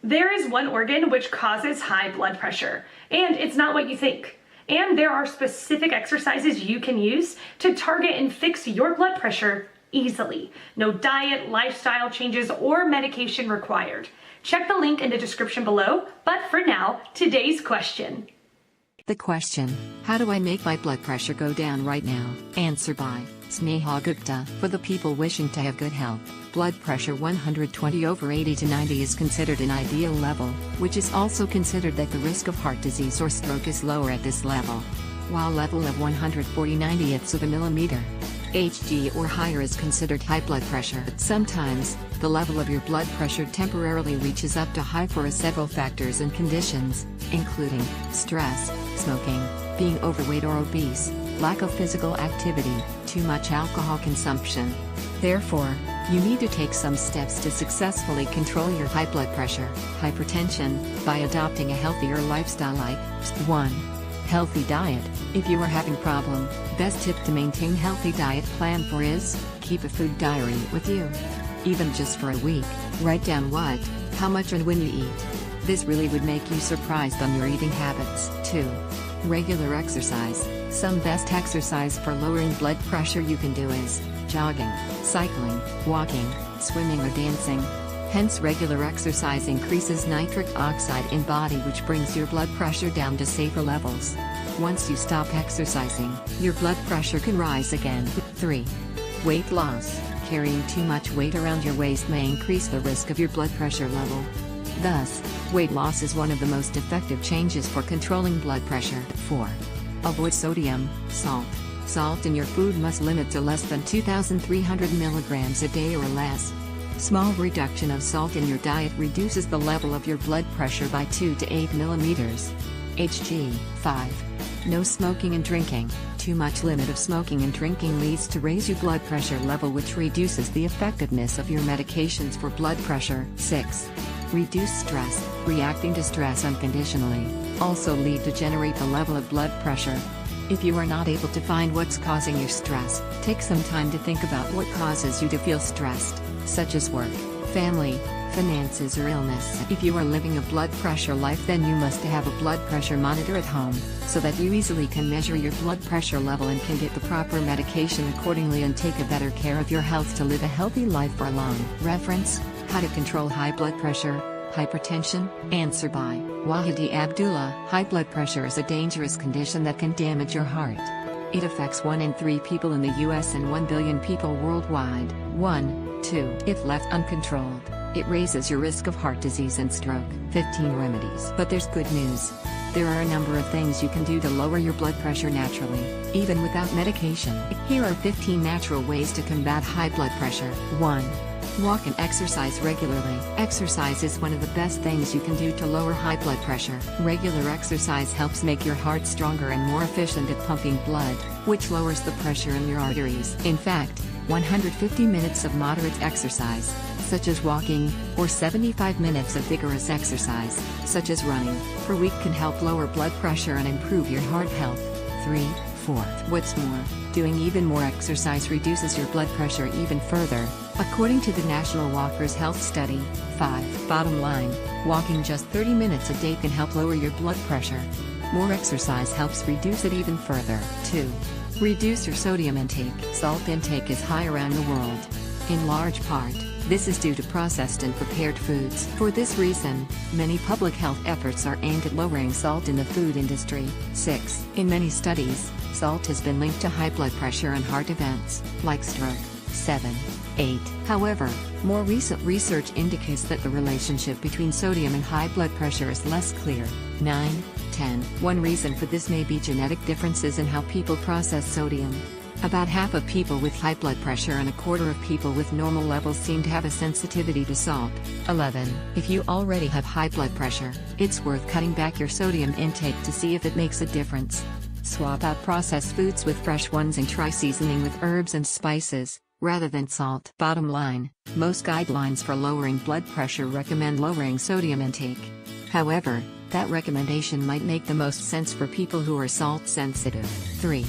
There is one organ which causes high blood pressure, and it's not what you think. And there are specific exercises you can use to target and fix your blood pressure easily. No diet, lifestyle changes, or medication required. Check the link in the description below, but for now, today's question. The question, how do I make my blood pressure go down right now? Answer by Sneha Gupta. For the people wishing to have good health, blood pressure 120/80 to 90 is considered an ideal level, which is also considered that the risk of heart disease or stroke is lower at this level. While level of 140/90ths of a millimeter, Hg or higher is considered high blood pressure. Sometimes, the level of your blood pressure temporarily reaches up to high for several factors and conditions, including stress, smoking, being overweight or obese, lack of physical activity, too much alcohol consumption. Therefore, you need to take some steps to successfully control your high blood pressure, hypertension, by adopting a healthier lifestyle like 1. Healthy diet. If you are having problem, best tip to maintain healthy diet plan for is, keep a food diary with you. Even just for a week, write down what, how much and when you eat. This really would make you surprised on your eating habits. 2. Regular exercise. Some best exercise for lowering blood pressure you can do is, jogging, cycling, walking, swimming or dancing. Hence regular exercise increases nitric oxide in body, which brings your blood pressure down to safer levels. Once you stop exercising, your blood pressure can rise again. 3. Weight loss. Carrying too much weight around your waist may increase the risk of your blood pressure level. Thus, weight loss is one of the most effective changes for controlling blood pressure. 4. Avoid sodium, salt. Salt in your food must limit to less than 2,300 milligrams a day or less. Small reduction of salt in your diet reduces the level of your blood pressure by 2 to 8 millimeters. Hg. 5. No smoking and drinking. Too much limit of smoking and drinking leads to raise your blood pressure level, which reduces the effectiveness of your medications for blood pressure. 6. Reduce stress. Reacting to stress unconditionally also lead to generate the level of blood pressure. If you are not able to find what's causing your stress, take some time to think about what causes you to feel stressed, such as work, family, finances or illness. If you are living a blood pressure life, then you must have a blood pressure monitor at home, so that you easily can measure your blood pressure level and can get the proper medication accordingly and take a better care of your health to live a healthy life for long. Reference, How to Control High Blood Pressure, Hypertension. Answer by Wahidi Abdullah. High blood pressure is a dangerous condition that can damage your heart. It affects 1 in 3 people in the US and 1 billion people worldwide. 1. 2. If left uncontrolled, it raises your risk of heart disease and stroke. 15 remedies. But there's good news. There are a number of things you can do to lower your blood pressure naturally, even without medication. Here are 15 natural ways to combat high blood pressure. 1. Walk and exercise regularly. Exercise is one of the best things you can do to lower high blood pressure. Regular exercise helps make your heart stronger and more efficient at pumping blood, which lowers the pressure in your arteries. In fact, 150 minutes of moderate exercise, such as walking, or 75 minutes of vigorous exercise, such as running, per week can help lower blood pressure and improve your heart health. 3. 4. What's more, doing even more exercise reduces your blood pressure even further, according to the National Walkers Health Study. 5. Bottom line, walking just 30 minutes a day can help lower your blood pressure. More exercise helps reduce it even further. 2. Reduce your sodium intake. Salt intake is high around the world. In large part, this is due to processed and prepared foods. For this reason, many public health efforts are aimed at lowering salt in the food industry. 6. In many studies, salt has been linked to high blood pressure and heart events, like stroke. 7. 8. However, more recent research indicates that the relationship between sodium and high blood pressure is less clear. 9. 10. One reason for this may be genetic differences in how people process sodium. About half of people with high blood pressure and a quarter of people with normal levels seem to have a sensitivity to salt. 11. If you already have high blood pressure, it's worth cutting back your sodium intake to see if it makes a difference. Swap out processed foods with fresh ones and try seasoning with herbs and spices, rather than salt. Bottom line, most guidelines for lowering blood pressure recommend lowering sodium intake. However, that recommendation might make the most sense for people who are salt sensitive. 3.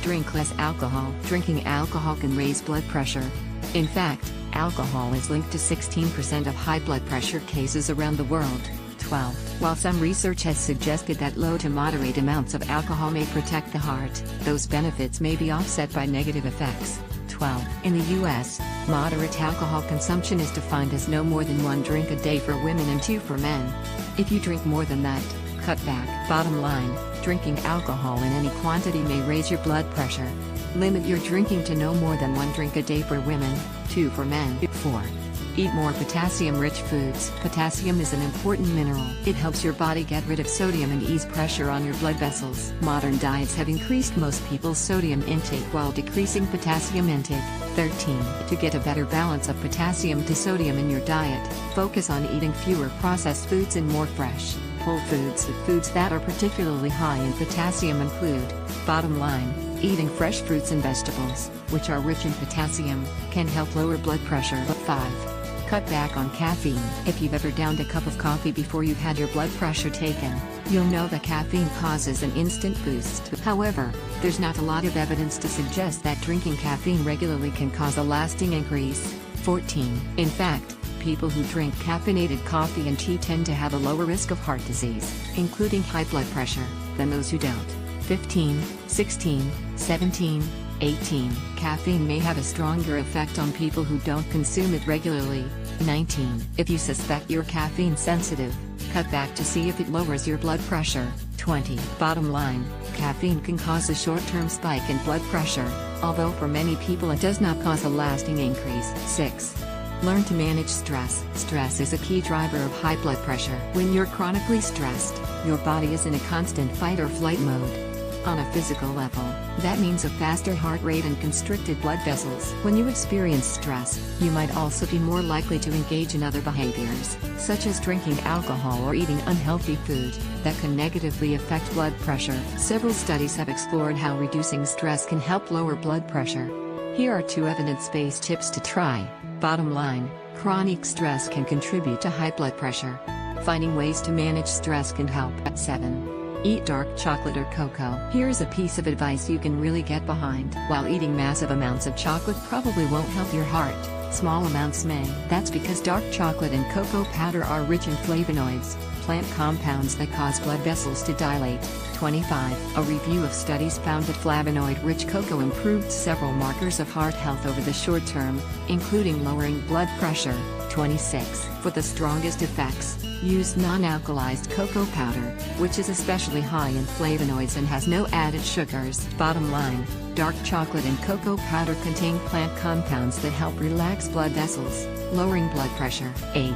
Drink less alcohol. Drinking alcohol can raise blood pressure. In fact, alcohol is linked to 16% of high blood pressure cases around the world. 12. While some research has suggested that low to moderate amounts of alcohol may protect the heart, those benefits may be offset by negative effects. 12. In the U.S., moderate alcohol consumption is defined as no more than 1 drink a day for women and 2 for men. If you drink more than that, cut back. Bottom line, drinking alcohol in any quantity may raise your blood pressure. Limit your drinking to no more than 1 drink a day for women, 2 for men. 4. Eat more potassium-rich foods. Potassium is an important mineral. It helps your body get rid of sodium and ease pressure on your blood vessels. Modern diets have increased most people's sodium intake while decreasing potassium intake. 13. To get a better balance of potassium to sodium in your diet, focus on eating fewer processed foods and more fresh, whole foods. Foods that are particularly high in potassium include, bottom line, eating fresh fruits and vegetables, which are rich in potassium, can help lower blood pressure. 5. Cut back on caffeine. If you've ever downed a cup of coffee before you've had your blood pressure taken, you'll know that caffeine causes an instant boost. However, there's not a lot of evidence to suggest that drinking caffeine regularly can cause a lasting increase. 14. In fact, people who drink caffeinated coffee and tea tend to have a lower risk of heart disease, including high blood pressure, than those who don't. 15, 16, 17, 18. Caffeine may have a stronger effect on people who don't consume it regularly. 19. If you suspect you're caffeine sensitive, cut back to see if it lowers your blood pressure. 20. Bottom line, caffeine can cause a short-term spike in blood pressure, although for many people it does not cause a lasting increase. 6. Learn to manage stress. Stress is a key driver of high blood pressure. When you're chronically stressed, your body is in a constant fight or flight mode. On a physical level, that means a faster heart rate and constricted blood vessels. When you experience stress, you might also be more likely to engage in other behaviors, such as drinking alcohol or eating unhealthy food, that can negatively affect blood pressure. Several studies have explored how reducing stress can help lower blood pressure. Here are 2 evidence-based tips to try. Bottom line, chronic stress can contribute to high blood pressure. Finding ways to manage stress can help. 7. Eat dark chocolate or cocoa. Here's a piece of advice you can really get behind. While eating massive amounts of chocolate probably won't help your heart, small amounts may. That's because dark chocolate and cocoa powder are rich in flavonoids, plant compounds that cause blood vessels to dilate. 25. A review of studies found that flavonoid-rich cocoa improved several markers of heart health over the short term, including lowering blood pressure. 26. For the strongest effects, use non-alkalized cocoa powder, which is especially high in flavonoids and has no added sugars. Bottom line, dark chocolate and cocoa powder contain plant compounds that help relax blood vessels, lowering blood pressure. 8.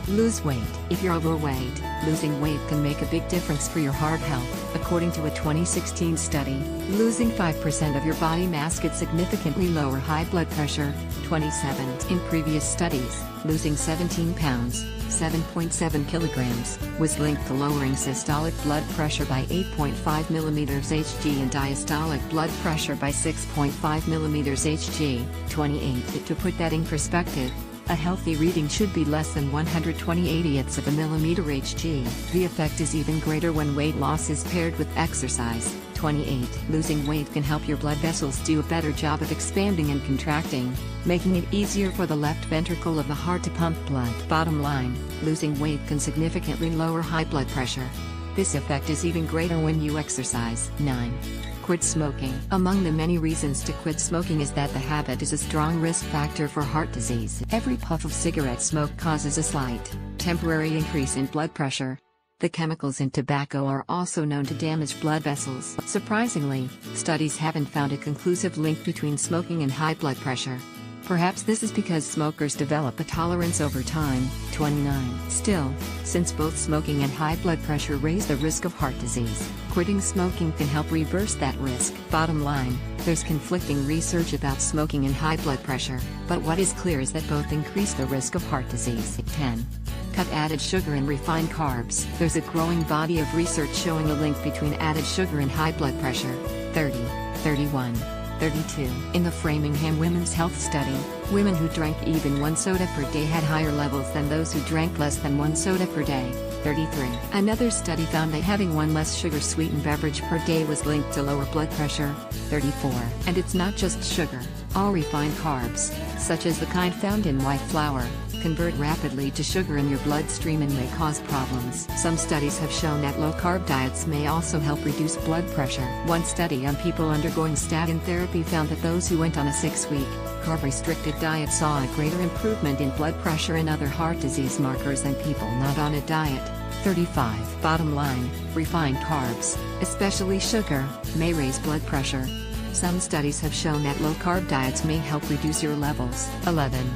Lose weight. If you're overweight, losing weight can make a big difference for your heart health. According to a 2016 study, losing 5% of your body mass could significantly lower high blood pressure. 27. In previous studies, losing 17 pounds, 7.7 kilograms, was linked to lowering systolic blood pressure by 8.5 mm Hg and diastolic blood pressure by 6.5 mm Hg. 28. To put that in perspective, a healthy reading should be less than 120/80ths of a millimeter Hg. The effect is even greater when weight loss is paired with exercise. 28. Losing weight can help your blood vessels do a better job of expanding and contracting, making it easier for the left ventricle of the heart to pump blood. Bottom line, losing weight can significantly lower high blood pressure. This effect is even greater when you exercise. 9. Quit smoking. Among the many reasons to quit smoking is that the habit is a strong risk factor for heart disease. Every puff of cigarette smoke causes a slight, temporary increase in blood pressure. The chemicals in tobacco are also known to damage blood vessels. Surprisingly, studies haven't found a conclusive link between smoking and high blood pressure. Perhaps this is because smokers develop a tolerance over time. 29. Still, since both smoking and high blood pressure raise the risk of heart disease, quitting smoking can help reverse that risk. Bottom line, there's conflicting research about smoking and high blood pressure, but what is clear is that both increase the risk of heart disease. 10. Cut added sugar and refined carbs. There's a growing body of research showing a link between added sugar and high blood pressure. 30, 31. 32. In the Framingham Women's Health Study, women who drank even 1 soda per day had higher levels than those who drank less than 1 soda per day. 33. Another study found that having one less sugar-sweetened beverage per day was linked to lower blood pressure. 34. And it's not just sugar. All refined carbs, such as the kind found in white flour, convert rapidly to sugar in your bloodstream and may cause problems. Some studies have shown that low-carb diets may also help reduce blood pressure. One study on people undergoing statin therapy found that those who went on a 6-week, carb-restricted diet saw a greater improvement in blood pressure and other heart disease markers than people not on a diet. 35. Bottom line, refined carbs, especially sugar, may raise blood pressure. Some studies have shown that low-carb diets may help reduce your levels. 11.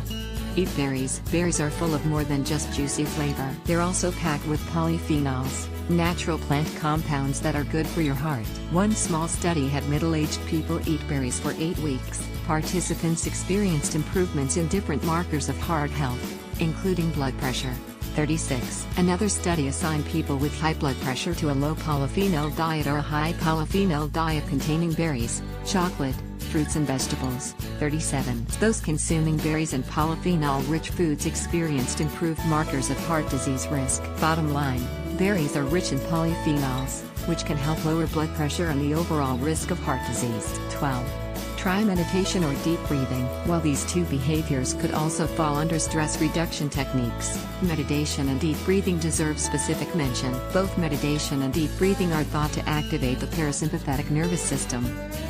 Eat berries. Berries are full of more than just juicy flavor. They're also packed with polyphenols, natural plant compounds that are good for your heart. One small study had middle-aged people eat berries for 8 weeks. Participants experienced improvements in different markers of heart health, including blood pressure. 36. Another study assigned people with high blood pressure to a low polyphenol diet or a high polyphenol diet containing berries, chocolate, fruits and vegetables. 37. Those consuming berries and polyphenol-rich foods experienced improved markers of heart disease risk. Bottom line, berries are rich in polyphenols, which can help lower blood pressure and the overall risk of heart disease. 12. Try meditation or deep breathing. While these two behaviors could also fall under stress reduction techniques, meditation and deep breathing deserve specific mention. Both meditation and deep breathing are thought to activate the parasympathetic nervous system.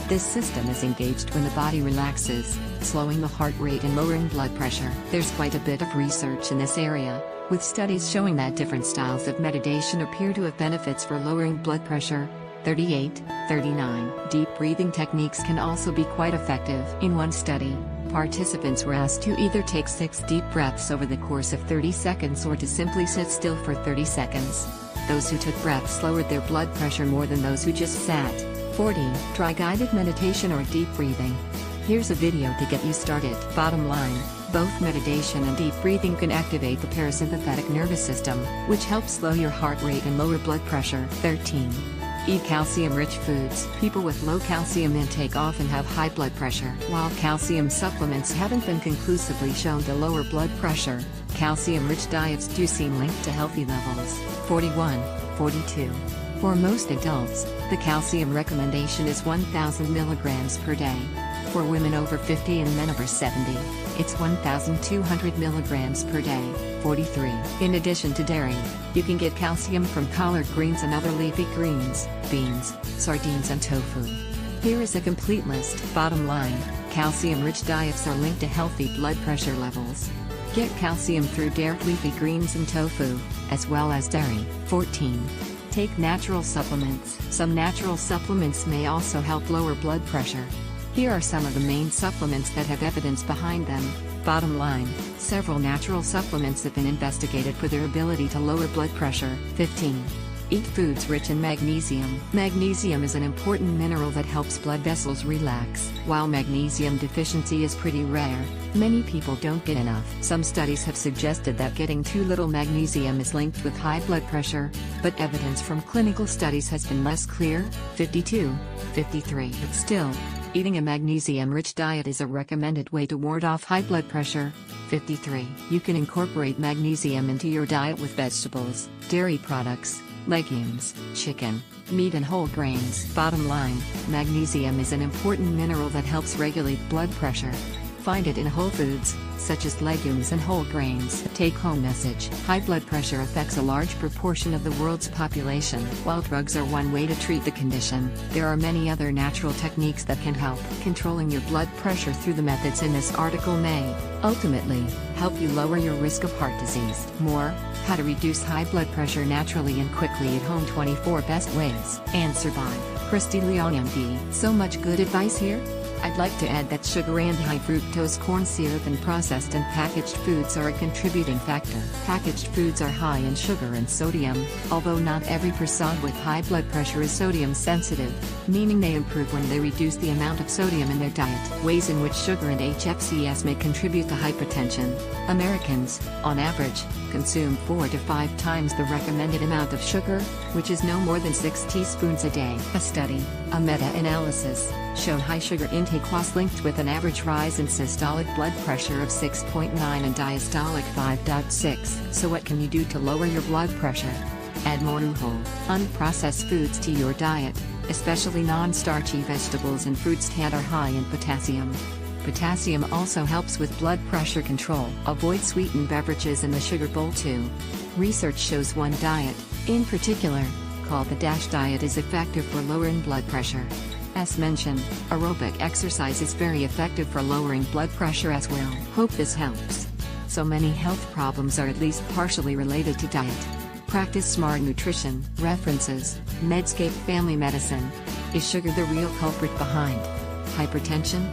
This system is engaged when the body relaxes, slowing the heart rate and lowering blood pressure. There's quite a bit of research in this area, with studies showing that different styles of meditation appear to have benefits for lowering blood pressure. 38, 39. Deep breathing techniques can also be quite effective. In one study, participants were asked to either take 6 deep breaths over the course of 30 seconds or to simply sit still for 30 seconds. Those who took breaths lowered their blood pressure more than those who just sat. 40. Try guided meditation or deep breathing. Here's a video to get you started. Bottom line, both meditation and deep breathing can activate the parasympathetic nervous system, which helps slow your heart rate and lower blood pressure. 13. Eat calcium-rich foods. People with low calcium intake often have high blood pressure. While calcium supplements haven't been conclusively shown to lower blood pressure, calcium-rich diets do seem linked to healthy levels. 41, 42. For most adults, the calcium recommendation is 1,000 milligrams per day. For women over 50 and men over 70, it's 1,200 milligrams per day. 43. In addition to dairy, you can get calcium from collard greens and other leafy greens, beans, sardines and tofu. Here is a complete list. Bottom line, calcium-rich diets are linked to healthy blood pressure levels. Get calcium through dairy, leafy greens and tofu, as well as dairy. 14. Take natural supplements. Some natural supplements may also help lower blood pressure. Here are some of the main supplements that have evidence behind them. Bottom line, several natural supplements have been investigated for their ability to lower blood pressure. 15. Eat foods rich in magnesium. Magnesium is an important mineral that helps blood vessels relax. While magnesium deficiency is pretty rare, many people don't get enough. Some studies have suggested that getting too little magnesium is linked with high blood pressure, but evidence from clinical studies has been less clear. 52, 53. Still, eating a magnesium-rich diet is a recommended way to ward off high blood pressure. 53. You can incorporate magnesium into your diet with vegetables, dairy products, legumes, chicken, meat and whole grains. Bottom line, magnesium is an important mineral that helps regulate blood pressure. Find it in whole foods, such as legumes and whole grains. Take-home message. High blood pressure affects a large proportion of the world's population. While drugs are one way to treat the condition, there are many other natural techniques that can help. Controlling your blood pressure through the methods in this article may, ultimately, help you lower your risk of heart disease. More, how to reduce high blood pressure naturally and quickly at home. 24 best ways. Answer by Christy Leon MD. So much good advice here? I'd like to add that sugar and high fructose corn syrup and processed and packaged foods are a contributing factor. Packaged foods are high in sugar and sodium, although not every person with high blood pressure is sodium sensitive, meaning they improve when they reduce the amount of sodium in their diet. Ways in which sugar and HFCS may contribute to hypertension. Americans, on average, consume 4 to 5 times the recommended amount of sugar, which is no more than 6 teaspoons a day. A study, a meta-analysis, showed high sugar intake intake was linked with an average rise in systolic blood pressure of 6.9 and diastolic 5.6. So what can you do to lower your blood pressure? Add more whole, unprocessed foods to your diet, especially non-starchy vegetables and fruits that are high in potassium. Potassium also helps with blood pressure control. Avoid sweetened beverages and the sugar bowl too. Research shows one diet, in particular, called the DASH diet, is effective for lowering blood pressure. As mentioned, aerobic exercise is very effective for lowering blood pressure as well. Hope this helps. So many health problems are at least partially related to diet. Practice smart nutrition. References: Medscape Family Medicine. Is sugar the real culprit behind hypertension?